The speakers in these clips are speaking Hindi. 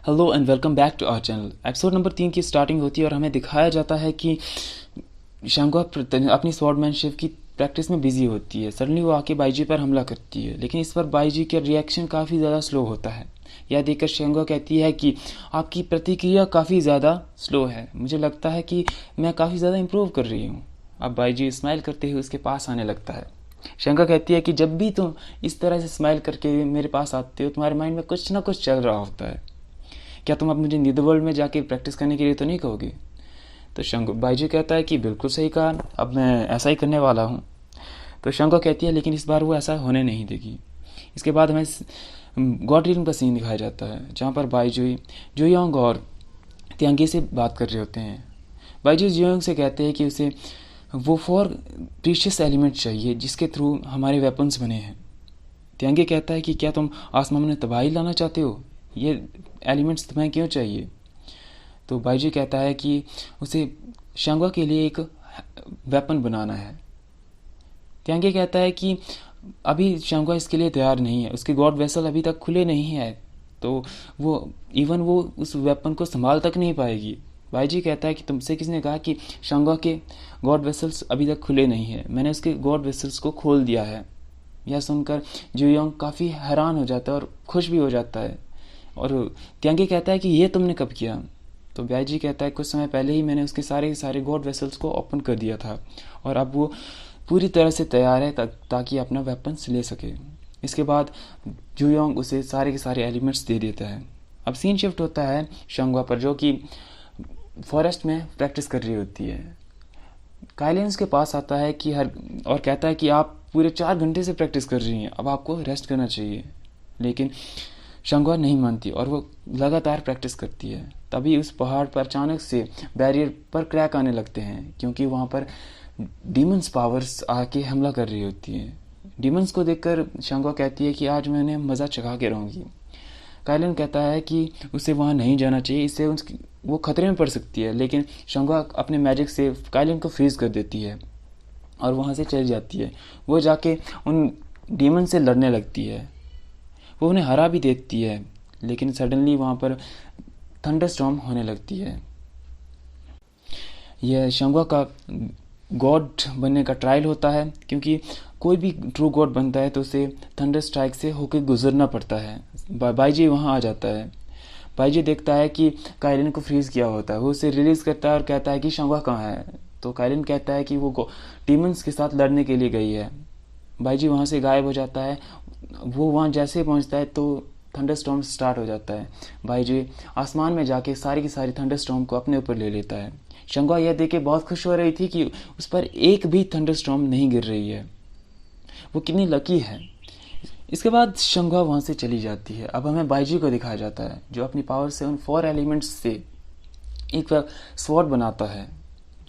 Hello and welcome back to our channel. Episode number 3 की स्टार्टिंग होती है और हमें दिखाया जाता है कि शांगवा अपनी स्वॉर्डमैनशिप की प्रैक्टिस में बिजी होती है। सडनली वो आके बाईजी पर हमला करती है, लेकिन इस पर बाईजी का रिएक्शन काफ़ी ज़्यादा स्लो होता है। यह देखकर शांगवा कहती है कि आपकी प्रतिक्रिया काफ़ी ज़्यादा स्लो है, मुझे लगता है कि मैं काफ़ी ज़्यादा इम्प्रूव कर रही हूँ। अब बाईजी स्माइल करते हुए उसके पास आने लगता है। शंका कहती है कि जब भी तुम इस तरह से स्माइल करके मेरे पास आते हो, तुम्हारे माइंड में कुछ ना कुछ चल रहा होता है। क्या तुम अब मुझे नीदरवर्ल्ड में जाके प्रैक्टिस करने के लिए तो नहीं कहोगे? तो शंको बाईजी कहता है कि बिल्कुल सही कहा, अब मैं ऐसा ही करने वाला हूँ। तो शंको कहती है लेकिन इस बार वो ऐसा होने नहीं देगी। इसके बाद हमें गॉड रीडिंग का सीन दिखाया जाता है, जहाँ पर बाईजी जुयोंग और त्यांगे से बात कर रहे होते हैं। बाईजी जुयोंग से कहते हैं कि उसे वो 4 प्रीशियस एलिमेंट चाहिए जिसके थ्रू हमारे वेपन्स बने हैं। त्यांगे कहता है कि क्या तुम आसमान में तबाही लाना चाहते हो? ये एलिमेंट्स तुम्हें क्यों चाहिए? तो बाईजी कहता है कि उसे शांगवा के लिए एक वेपन बनाना है। त्यांगे कहता है कि अभी शांगवा इसके लिए तैयार नहीं है, उसके गॉड वेसल अभी तक खुले नहीं है, तो वो उस वेपन को संभाल तक नहीं पाएगी। बाईजी कहता है कि तुमसे किसने कहा कि शांगवा के गॉड वेसल्स अभी तक खुले नहीं है? मैंने उसके गॉड वेसल्स को खोल दिया है। यह सुनकर जुयोंग काफ़ी हैरान हो जाता है और खुश भी हो जाता है। और त्यांगे कहता है कि ये तुमने कब किया? तो बाईजी कहता है कुछ समय पहले ही मैंने उसके सारे सारे गॉड वेसल्स को ओपन कर दिया था और अब वो पूरी तरह से तैयार है ताकि अपना वेपन्स ले सके। इसके बाद जुयोंग उसे सारे के सारे एलिमेंट्स दे देता है। अब सीन शिफ्ट होता है शांगवा पर, जो कि फॉरेस्ट में प्रैक्टिस कर रही होती है। काइलिन्स के पास आता है कि और कहता है कि आप पूरे 4 घंटे से प्रैक्टिस कर रही हैं, अब आपको रेस्ट करना चाहिए। लेकिन शांगवा नहीं मानती और वो लगातार प्रैक्टिस करती है। तभी उस पहाड़ पर अचानक से बैरियर पर क्रैक आने लगते हैं, क्योंकि वहाँ पर डीमंस पावर्स आके हमला कर रही होती हैं। डीमंस को देखकर शांगवा कहती है कि आज मैं उन्हें मज़ा चखा के रहूँगी। काइलिन कहता है कि उसे वहाँ नहीं जाना चाहिए, इससे वो खतरे में पड़ सकती है, लेकिन शांगवा अपने मैजिक से काइलिन को फ्रीज कर देती है और वहाँ से चली जाती है। वो जाके उन डीमन से लड़ने लगती है, वो उन्हें हरा भी देती है, लेकिन सडनली वहाँ पर थंडरस्टॉर्म होने लगती है। यह शांगवा का गॉड बनने का ट्रायल होता है, क्योंकि कोई भी ट्रू गॉड बनता है तो उसे थंडर स्ट्राइक से होकर गुजरना पड़ता है। बाईजी वहाँ आ जाता है। बाईजी देखता है कि काइलिन को फ्रीज किया होता है, वो उसे रिलीज करता है और कहता है कि शांगवा कहाँ है? तो काइलिन कहता है कि वो डीमंस के साथ लड़ने के लिए गई है। बाईजी वहाँ से गायब हो जाता है। वो वहाँ जैसे ही पहुँचता है तो थंडरस्टॉर्म स्टार्ट हो जाता है। बाईजी आसमान में जाके सारी की सारी थंडरस्टॉर्म को अपने ऊपर ले लेता है। शांगवा यह देख के बहुत खुश हो रही थी कि उस पर एक भी थंडरस्टॉर्म नहीं गिर रही है, वो कितनी लकी है। इसके बाद शांगवा वहाँ से चली जाती है। अब हमें बाईजी को दिखाया जाता है, जो अपनी पावर से उन 4 एलिमेंट्स से एक स्वॉर्ड बनाता है,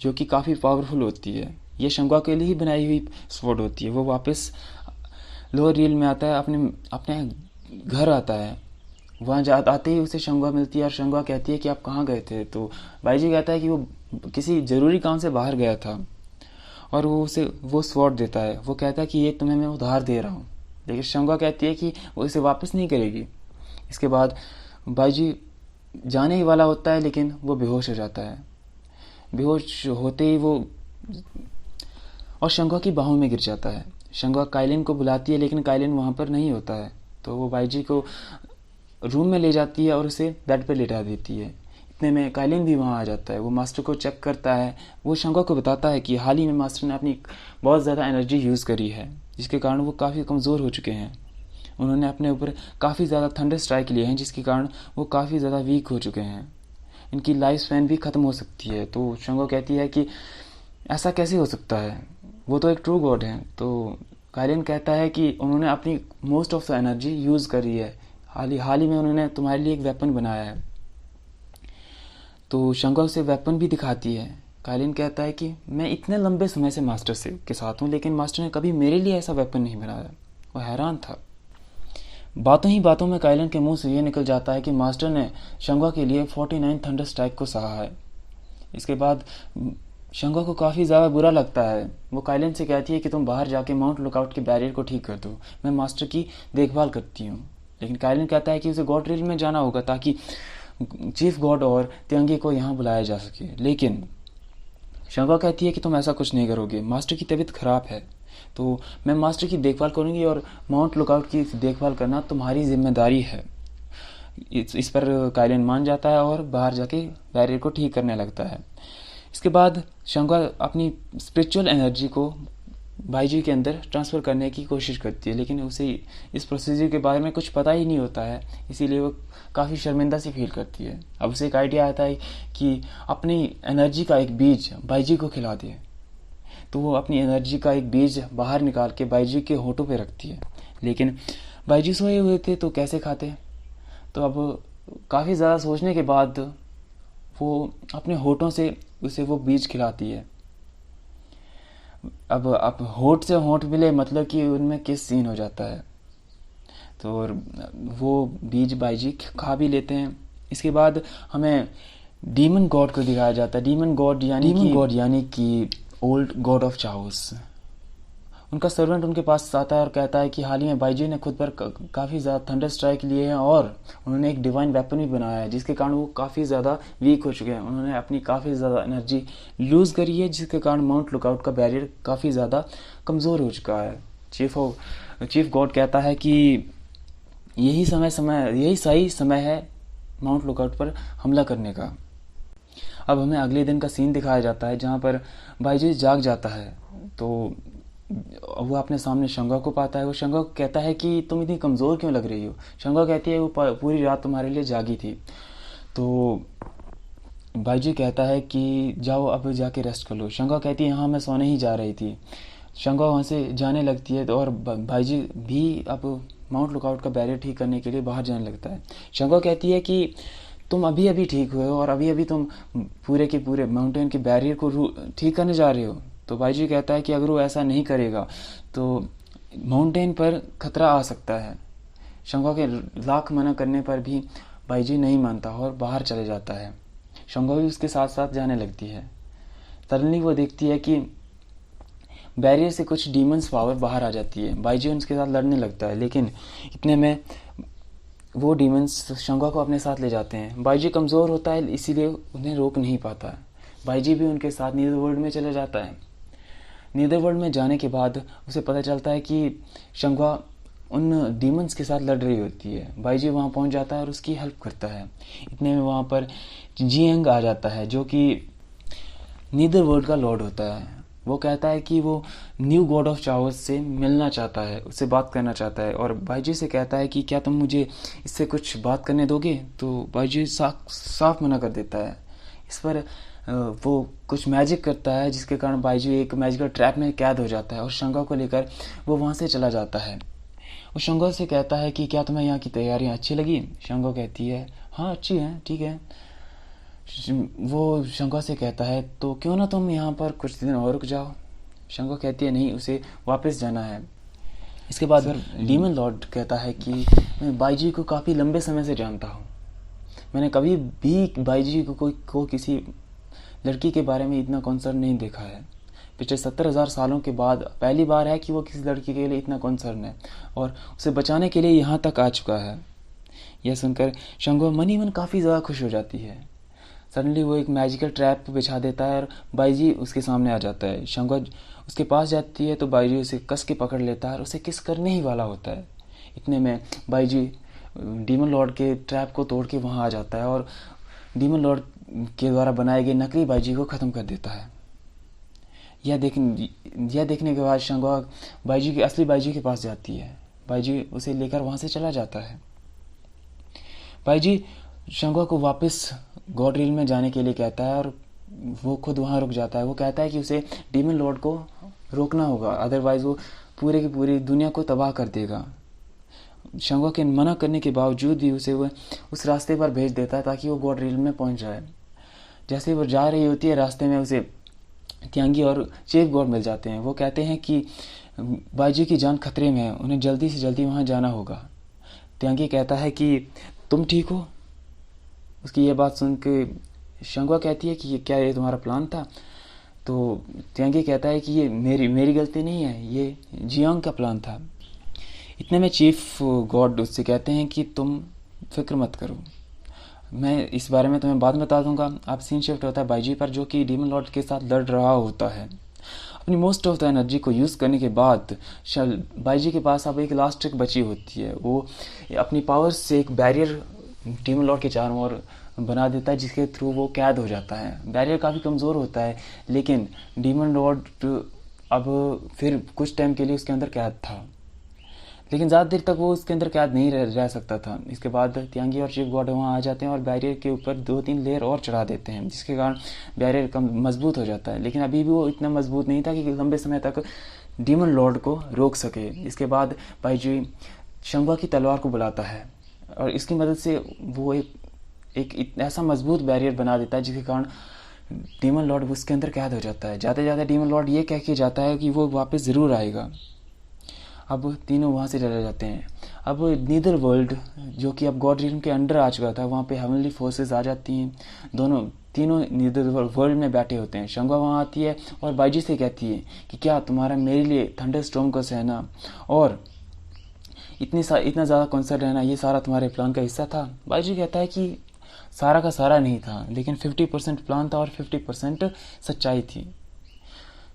जो कि काफ़ी पावरफुल होती है। ये शांगवा के लिए ही बनाई हुई स्वॉर्ड होती है। वो वापस लोअर रियल में आता है, अपने घर आता है। वहाँ आते ही उसे शांगवा मिलती है और शांगवा कहती है कि आप कहाँ गए थे? तो बाईजी कहता है कि वो किसी ज़रूरी काम से बाहर गया था, और वो उसे वो स्वॉर्ड देता है। वो कहता है कि ये तुम्हें मैं उधार दे रहा हूँ, लेकिन शांगवा कहती है कि वो इसे वापस नहीं करेगी। इसके बाद बाईजी जाने ही वाला होता है, लेकिन वो बेहोश हो जाता है। बेहोश होते ही वो और शांगवा की बाहों में गिर जाता है। शांगवा काइलिन को बुलाती है, लेकिन काइलिन वहाँ पर नहीं होता है। तो वो बाईजी को रूम में ले जाती है और उसे बेड पर लेटा देती है। इतने में काइलिन भी वहाँ आ जाता है। वो मास्टर को चेक करता है। वो शांगवा को बताता है कि हाल ही में मास्टर ने अपनी बहुत ज़्यादा एनर्जी यूज़ करी है, जिसके कारण वो काफ़ी कमज़ोर हो चुके हैं। उन्होंने अपने ऊपर काफ़ी ज़्यादा थंडर स्ट्राइक लिए हैं, जिसके कारण वो काफ़ी ज़्यादा वीक हो चुके हैं। इनकी लाइफ स्पैन भी ख़त्म हो सकती है। तो शांगवा कहती है कि ऐसा कैसे हो सकता है, वो तो एक ट्रू गॉड है। तो काइलिन कहता है कि उन्होंने अपनी most of the energy use करी है, हाल ही में उन्होंने तुम्हारे लिए एक वेपन बनाया है। तो शांगवा उसे वेपन भी दिखाती है। काइलिन कहता है कि मैं इतने लंबे समय से मास्टर से के साथ हूँ, लेकिन मास्टर ने कभी मेरे लिए ऐसा वेपन नहीं बनाया। वो हैरान था। बातों ही बातों में काइलिन के मुंह से ये निकल जाता है कि मास्टर ने शांगवा के लिए 49 थंडर स्ट्राइक को सहा है। इसके बाद शांगवा को काफ़ी ज़्यादा बुरा लगता है। वो काइलिन से कहती है कि तुम बाहर जाके माउंट लुकआउट के बैरियर को ठीक कर दो, मैं मास्टर की देखभाल करती हूँ। लेकिन काइलिन कहता है कि उसे गॉड रियल में जाना होगा ताकि चीफ गॉड और त्यांगी को यहाँ बुलाया जा सके। लेकिन शंगा कहती है कि तुम ऐसा कुछ नहीं करोगे, मास्टर की तबीयत खराब है, तो मैं मास्टर की देखभाल करूंगी और माउंट लुकआउट की देखभाल करना तुम्हारी जिम्मेदारी है। इस पर काइलिन मान जाता है और बाहर जाके बैरियर को ठीक करने लगता है। इसके बाद शंगा अपनी स्पिरिचुअल एनर्जी को बाईजी के अंदर ट्रांसफ़र करने की कोशिश करती है, लेकिन उसे इस प्रोसीजर के बारे में कुछ पता ही नहीं होता है, इसीलिए वो काफ़ी शर्मिंदा सी फील करती है। अब उसे एक आइडिया आता है कि अपनी एनर्जी का एक बीज बाईजी को खिला दे, तो वो अपनी एनर्जी का एक बीज बाहर निकाल के बाईजी के होठों पे रखती है। लेकिन बाईजी सोए हुए थे तो कैसे खाते, तो अब काफ़ी ज़्यादा सोचने के बाद वो अपने होठों से उसे वो बीज खिलाती है। अब होठ से होठ मिले मतलब कि उनमें किस सीन हो जाता है, तो वो बीज बाईजी खा भी लेते हैं। इसके बाद हमें डीमन गॉड को दिखाया जाता है। डीमन गॉड यानी कि ओल्ड गॉड ऑफ चाओस। उनका सर्वेंट उनके पास आता है और कहता है कि हाल ही में बाईजी ने खुद पर काफ़ी ज़्यादा थंडर स्ट्राइक लिए हैं और उन्होंने एक डिवाइन वेपन भी बनाया है, जिसके कारण वो काफ़ी ज़्यादा वीक हो चुके हैं। उन्होंने अपनी काफ़ी ज़्यादा एनर्जी लूज़ करी है, जिसके कारण माउंट लुकआउट का बैरियर काफ़ी ज़्यादा कमज़ोर हो चुका है। चीफ गॉड कहता है कि यही सही समय है माउंट लुकआउट पर हमला करने का। अब हमें अगले दिन का सीन दिखाया जाता है जहाँ पर बाईजी जाग जाता है, तो वो अपने सामने शंगा को पाता है। वो शंगा को कहता है कि तुम इतनी कमज़ोर क्यों लग रही हो। शंगा कहती है वो पूरी रात तुम्हारे लिए जागी थी। तो बाईजी कहता है कि जाओ अब जाके रेस्ट कर लो। शंगा कहती है हाँ मैं सोने ही जा रही थी। शंगा वहाँ से जाने लगती है, तो और बाईजी भी अब माउंट लुकआउट का बैरियर ठीक करने के लिए बाहर जाने लगता है। शंगा कहती है कि तुम अभी ठीक हुए हो और अभी तुम पूरे के पूरे माउंटेन के बैरियर को ठीक करने जा रहे हो। तो बाईजी कहता है कि अगर वो ऐसा नहीं करेगा तो माउंटेन पर खतरा आ सकता है। शंगा के लाख मना करने पर भी बाईजी नहीं मानता और बाहर चले जाता है। शंगा भी उसके साथ साथ जाने लगती है। सडनली वो देखती है कि बैरियर से कुछ डीमंस पावर बाहर आ जाती है। बाईजी उनके साथ लड़ने लगता है, लेकिन इतने में वो डीमंस शंगा को अपने साथ ले जाते हैं। बाईजी कमज़ोर होता है, इसीलिए उन्हें रोक नहीं पाता। बाईजी भी उनके साथ नीदरवर्ल्ड में चले जाता है। नीदरवर्ल्ड में जाने के बाद उसे पता चलता है कि शंगा उन डीमंस के साथ लड़ रही होती है। बाईजी वहाँ पहुँच जाता है और उसकी हेल्प करता है। इतने में वहाँ पर जियांग आ जाता है, जो कि नीदरवर्ल्ड का लॉर्ड होता है। वो कहता है कि वो न्यू गॉड ऑफ चाओस से मिलना चाहता है, उससे बात करना चाहता है, और बाईजी से कहता है कि क्या तुम मुझे इससे कुछ बात करने दोगे। तो बाईजी साफ मना कर देता है। इस पर वो कुछ मैजिक करता है, जिसके कारण बाईजी एक मैजिकल ट्रैप में कैद हो जाता है और शंगा को लेकर वो वहाँ से चला जाता है। वो शंगा से कहता है कि क्या तुम्हें यहाँ की तैयारियाँ अच्छी लगी। शंगा कहती है हाँ अच्छी हैं, ठीक है। वो शंगा से कहता है तो क्यों ना तुम यहाँ पर कुछ दिन और रुक जाओ। शंगा कहती है नहीं, उसे वापस जाना है। इसके बाद डीमन लॉर्ड कहता है कि मैं बाईजी को काफ़ी लंबे समय से जानता हूँ। मैंने कभी भी बाईजी को किसी लड़की के बारे में इतना कॉन्सर्न नहीं देखा है। पिछले 70,000 सालों के बाद पहली बार है कि वो किसी लड़की के लिए इतना कॉन्सर्न है और उसे बचाने के लिए यहाँ तक आ चुका है। यह सुनकर शंगा मन ही मन काफ़ी ज़्यादा खुश हो जाती है। सडनली वो एक मैजिकल ट्रैप बिछा देता है और बाईजी उसके सामने आ जाता है। शंगा उसके पास जाती है तो बाईजी उसे कस के पकड़ लेता है और उसे किस करने ही वाला होता है। इतने में बाईजी डीमन लॉर्ड के ट्रैप को तोड़ के वहाँ आ जाता है और डीमन लॉर्ड के द्वारा बनाए गए नकली बाईजी को ख़त्म कर देता है। यह देखने के बाद शंगा असली बाईजी के पास जाती है। बाईजी उसे लेकर वहाँ से चला जाता है। बाईजी शंगा को वापस गॉड रील में जाने के लिए कहता है और वो खुद वहाँ रुक जाता है। वो कहता है कि उसे डीमन लॉर्ड को रोकना होगा, अदरवाइज़ वो पूरे की पूरी दुनिया को तबाह कर देगा। शंगा के मना करने के बावजूद भी उसे वो उस रास्ते पर भेज देता है ताकि वो गॉड रील में पहुँच जाए। जैसे वो जा रही होती है, रास्ते में उसे त्यांगी और चीफ गॉड मिल जाते हैं। वो कहते हैं कि बाईजी की जान खतरे में है, उन्हें जल्दी से जल्दी वहाँ जाना होगा। त्यांगी कहता है कि तुम ठीक हो। उसकी यह बात सुन के शंगा कहती है कि क्या ये तुम्हारा प्लान था। तो त्यांगी कहता है कि ये मेरी गलती नहीं है, ये जियांग का प्लान था। इतने में चीफ गॉड उससे कहते हैं कि तुम फिक्र मत करो, मैं इस बारे में तुम्हें बाद में बता दूंगा। अब सीन शिफ्ट होता है बाईजी पर, जो कि डीमन लॉर्ड के साथ लड़ रहा होता है। अपनी मोस्ट ऑफ द एनर्जी को यूज़ करने के बाद बाईजी के पास अब एक लास्ट ट्रिक बची होती है। वो अपनी पावर से एक बैरियर डीमन लॉर्ड के चारों ओर बना देता है, जिसके थ्रू वो कैद हो जाता है। बैरियर काफ़ी कमज़ोर होता है, लेकिन डीमन लॉर्ड अब फिर कुछ टाइम के लिए उसके अंदर कैद था, लेकिन ज़्यादा देर तक वो उसके अंदर कैद नहीं रह सकता था। इसके बाद तियांगी और चीफ गॉड वहाँ आ जाते हैं और बैरियर के ऊपर 2-3 लेयर और चढ़ा देते हैं, जिसके कारण बैरियर कम मजबूत हो जाता है। लेकिन अभी भी वो इतना मजबूत नहीं था कि लंबे समय तक डीमन लॉर्ड को रोक सके। इसके बाद बाईजी शंगुआ की तलवार को बुलाता है और इसकी मदद से वो एक ऐसा मजबूत बैरियर बना देता है, जिसके कारण डीमन लॉर्ड उसके अंदर कैद हो जाता है। जाते जाते डीमन लॉर्ड ये कह के जाता है कि वो वापस ज़रूर आएगा। अब तीनों वहाँ से चले जाते हैं। अब नीदर वर्ल्ड, जो कि अब गॉड रियल्म के अंडर आ चुका था, वहाँ पे हेवनली फोर्सेस आ जाती हैं। तीनों नीदर वर्ल्ड में बैठे होते हैं। शंगुआ वहाँ आती है और बाईजी से कहती है कि क्या तुम्हारा मेरे लिए थंडर स्टॉर्म को सहना और इतना ज़्यादा कॉन्सर्ट रहना, ये सारा तुम्हारे प्लान का हिस्सा था? बाईजी कहता है कि सारा का सारा नहीं था, लेकिन 50% प्लान था और 50% सच्चाई थी।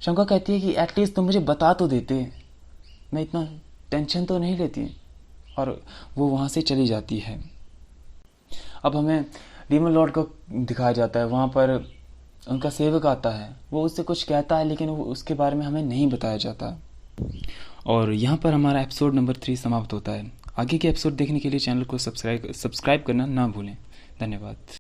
शंगुआ कहती है कि एटलीस्ट तुम मुझे बता तो देते, मैं इतना टेंशन तो नहीं लेती। और वो वहाँ से चली जाती है। अब हमें डीमन लॉर्ड को दिखाया जाता है। वहाँ पर उनका सेवक आता है, वो उससे कुछ कहता है, लेकिन वो उसके बारे में हमें नहीं बताया जाता। और यहाँ पर हमारा एपिसोड नंबर 3 समाप्त होता है। आगे के एपिसोड देखने के लिए चैनल को सब्सक्राइब करना ना भूलें। धन्यवाद।